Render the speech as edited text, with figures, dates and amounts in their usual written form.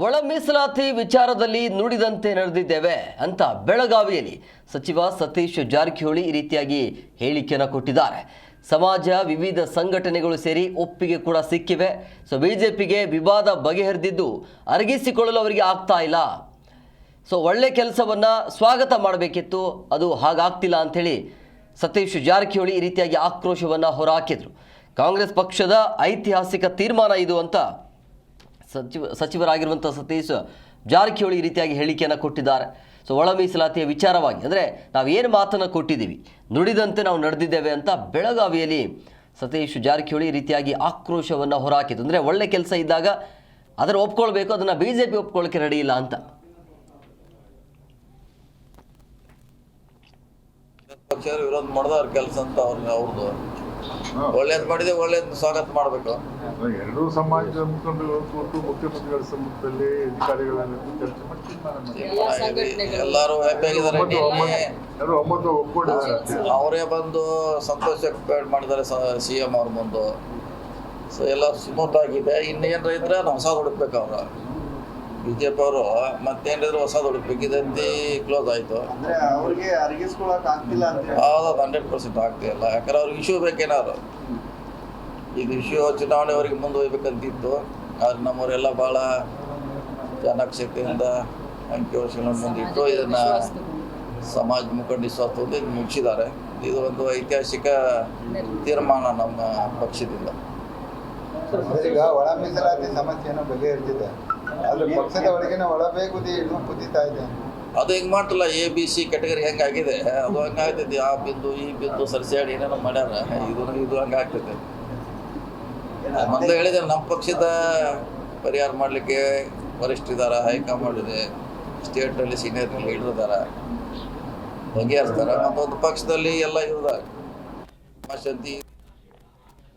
ಒಳ ಮೀಸಲಾತಿ ವಿಚಾರದಲ್ಲಿ ನುಡಿದಂತೆ ನಡೆದಿದ್ದೇವೆ ಅಂತ ಬೆಳಗಾವಿಯಲ್ಲಿ ಸಚಿವ ಸತೀಶ್ ಜಾರಕಿಹೊಳಿ ಈ ರೀತಿಯಾಗಿ ಹೇಳಿಕೆಯನ್ನು ಕೊಟ್ಟಿದ್ದಾರೆ. ಸಮಾಜ ವಿವಿಧ ಸಂಘಟನೆಗಳು ಸೇರಿ ಒಪ್ಪಿಗೆ ಕೂಡ ಸಿಕ್ಕಿವೆ. ಸೊ ಬಿಜೆಪಿಗೆ ವಿವಾದ ಬಗೆಹರಿದಿದ್ದು ಅರಗಿಸಿಕೊಳ್ಳಲು ಅವರಿಗೆ ಆಗ್ತಾ ಇಲ್ಲ. ಸೊ ಒಳ್ಳೆ ಕೆಲಸವನ್ನ ಸ್ವಾಗತ ಮಾಡಬೇಕಿತ್ತು, ಅದು ಹಾಗಾಗ್ತಿಲ್ಲ ಅಂಥೇಳಿ ಸತೀಶ್ ಜಾರಕಿಹೊಳಿ ಈ ರೀತಿಯಾಗಿ ಆಕ್ರೋಶವನ್ನು ಹೊರಹಾಕಿದ್ರು. ಕಾಂಗ್ರೆಸ್ ಪಕ್ಷದ ಐತಿಹಾಸಿಕ ತೀರ್ಮಾನ ಇದು ಅಂತ ಸಚಿವರಾಗಿರುವಂಥ ಸತೀಶ್ ಜಾರಕಿಹೊಳಿ ಈ ರೀತಿಯಾಗಿ ಹೇಳಿಕೆಯನ್ನು ಕೊಟ್ಟಿದ್ದಾರೆ. ಸೊ ಒಳ ಮೀಸಲಾತಿಯ ವಿಚಾರವಾಗಿ ಅಂದರೆ ನಾವೇನು ಮಾತನ್ನು ಕೊಟ್ಟಿದ್ದೀವಿ, ನುಡಿದಂತೆ ನಾವು ನಡೆದಿದ್ದೇವೆ ಅಂತ ಬೆಳಗಾವಿಯಲ್ಲಿ ಸತೀಶ್ ಜಾರಕಿಹೊಳಿ ಈ ರೀತಿಯಾಗಿ ಆಕ್ರೋಶವನ್ನು ಹೊರಹಾಕಿದ್ರು. ಅಂದರೆ ಒಳ್ಳೆ ಕೆಲಸ ಇದ್ದಾಗ ಅದನ್ನು ಒಪ್ಕೊಳ್ಬೇಕು, ಅದನ್ನು ಬಿಜೆಪಿ ಒಪ್ಕೊಳ್ಳೋಕ್ಕೆ ರೆಡಿ ಇಲ್ಲ ಅಂತ. ಪಕ್ಷ ವಿರೋಧ ಮಾಡಿದವ್ರ ಕೆಲಸ ಅಂತ ಅವ್ರದ್ದು ಒಳ್ಳೇದು ಮಾಡಿದೆ, ಒಳ್ಳೇದು ಸ್ವಾಗತ ಮಾಡಬೇಕು. ಎರಡೂ ಸಮಾಜದ ಮುಖಂಡರು ಕೂತು ಮುಖ್ಯಮಂತ್ರಿಗಳ ಸಮ್ಮುಖದಲ್ಲಿ ಅಧಿಕಾರಿಗಳೆಲ್ಲ ಚರ್ಚೆ ಮಾಡಿ ಎಲ್ಲರೂ ಹ್ಯಾಪಿ ಆಗಿದ್ದಾರೆ. ಒಪ್ಕೊಂಡಿದ್ದಾರೆ. ಅವರೇ ಬಂದು ಸಂತೋಷ ವ್ಯಕ್ತ ಮಾಡಿದ್ದಾರೆ CM ಅವ್ರ ಮುಂದೆ. ಸೊ ಎಲ್ಲ ಸ್ಮೂತ್ ಆಗಿದೆ. ಇನ್ನೇನ್ರ ಇದ್ರೆ ನಾವು ಹೊಸದು ಹುಡುಕ್ಬೇಕು. ಅವರು BJP ಅವರು ಮತ್ತೇನಿದ್ರು ಹೊಸದು ಹುಡುಕ್ಬೇಕು. ಇದಂತೆ ಕ್ಲೋಸ್ ಆಯ್ತು. ಅವ್ರಿಗೆ ಅರಗಿಸ್ಕೊಳಕ್ ಆಗ್ತಿಲ್ಲ ಅಂತ ಹೌದು, 100% ಆಗ್ತಿಲ್ಲ. ಯಾಕಂದ್ರೆ ಅವ್ರಿಗೆ ಇಶ್ಯೂ ಬೇಕೇನಾದ್ರು. ಇದು ಇಶ್ಯೂ ಚುನಾವಣೆವರೆಗೆ ಮುಂದುವಯ್ಬೇಕಂತಿತ್ತು. ಆದ್ರೆ ನಮ್ಮವರೆಲ್ಲ ಭಾಳ ಚಾಣಾಕ್ಷತೆಯಿಂದ ಅಂಕಿಅಂಶಗಳನ್ನು ಮುಂದಿಟ್ಟು ಇದನ್ನ ಸಮಾಜ ಮುಖಂಡ ವಿಶ್ವಾಸದಿಂದ ಇದು ಮುಗಿಸಿದ್ದಾರೆ. ಇದು ಒಂದು ಐತಿಹಾಸಿಕ ತೀರ್ಮಾನ ನಮ್ಮ ಪಕ್ಷದಿಂದ. ಈಗ ಒಳ ಮೀಸಲಾತಿ ಸಮಸ್ಯೆಯನ್ನು ಬಗೆಹರಿಸಿದೆ, ಆದ್ರೆ ಪಕ್ಷದ ಒಳಗಿನ ಒಳಬೇಗುದಿ ಇನ್ನೂ ಕುದಿತಾ ಇದೆ. ಅದು ಹೆಂಗೆ ಮಾಡ್ತಿಲ್ಲ, ABC ಕ್ಯಾಟಗರಿ ಹೆಂಗಾಗಿದೆ ಅದು ಹಂಗಾಗ್ತೈತಿ. ಆ ಬಿಂದು ಈ ಬಿಂದು ಸರಿಸಾಡಿ ಏನೇನೋ ಮಾಡ್ಯಾರ. ಇದು ಹಂಗಾಗ್ತೈತೆ. ಮೊದಲು ಹೇಳಿದೆ, ನಮ್ಮ ಪಕ್ಷದ ಪರಿಹಾರ ಮಾಡಲಿಕ್ಕೆ ವರಿಷ್ಠರಿದ್ದಾರೆ, ಹೈಕಮಾಂಡ್ ಇದೆ, ಸ್ಟೇಟಲ್ಲಿ ಸೀನಿಯರ್ ಲೀಡರ್ ಬಗೆಹರಿಸ್ತಾರೆ. ಮತ್ತೊಂದು ಪಕ್ಷದಲ್ಲಿ ಎಲ್ಲ ಇರೋದ ಶಾಂತಿ